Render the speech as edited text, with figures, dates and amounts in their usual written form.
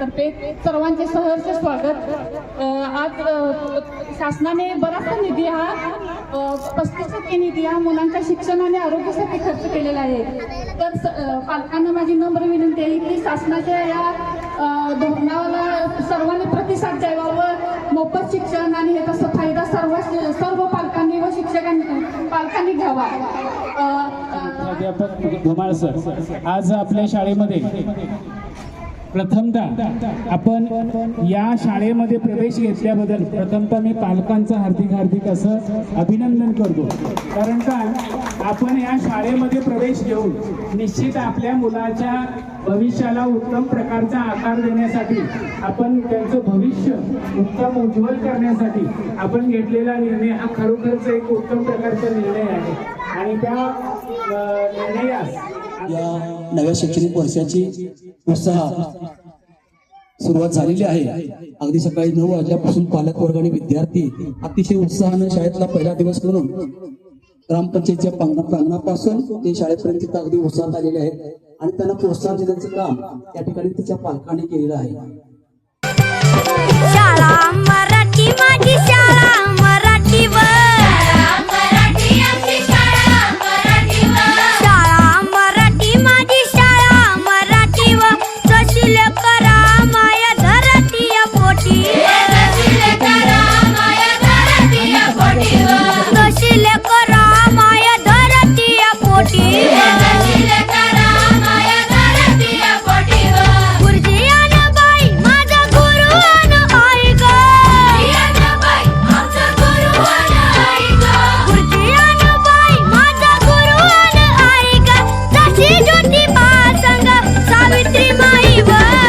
तर्फे सर्वांचे सहर्ष स्वागत। आज शासनाने बराचसा निधी हा 35% निधी हा मुलांच्या शिक्षण आणि आरोग्यासाठी खर्च केलेला आहे। तर पालकांना माझी नम्र विनंती आहे की शासनाच्या या धोरणाला सर्वांनी प्रतिसाद द्यावा व मोफत शिक्षण आणि याचा फायदा सर्व पालकांनी व पालकांनी घ्यावा। प्राध्यापक धुमाळ सर, आज आपल्या शाळेमध्ये प्रथमतः आपण या शाळेमध्ये प्रवेश घेतल्याबद्दल प्रथमतः मी पालकांचं हार्दिक असं अभिनंदन करतो। कारण का आपण या शाळेमध्ये प्रवेश घेऊन निश्चित आपल्या मुलाच्या भविष्याला उत्तम प्रकारचा आकार देण्यासाठी, आपण त्यांचं भविष्य उत्तम उज्ज्वल करण्यासाठी आपण घेतलेला निर्णय हा खरोखरच एक उत्तम प्रकारचा निर्णय आहे। आणि त्या निर्णयास या नव्या शैक्षणिक वर्षाची सुरुवात झालेली आहे। अगदी सकाळी 9 वाजल्यापासून पालक वर्ग आणि विद्यार्थी अतिशय उत्साहानं शाळेतला पहिला दिवस म्हणून ग्रामपंचायतच्या प्रांगणापासून ते शाळेपर्यंत अगदी उत्साहात आलेले आहेत आणि त्यांना प्रोत्साहन देण्याचं काम त्या ठिकाणी त्याच्या पालकांनी केलेलं आहे। शाळा मराठी माझी शाळा मराठीवर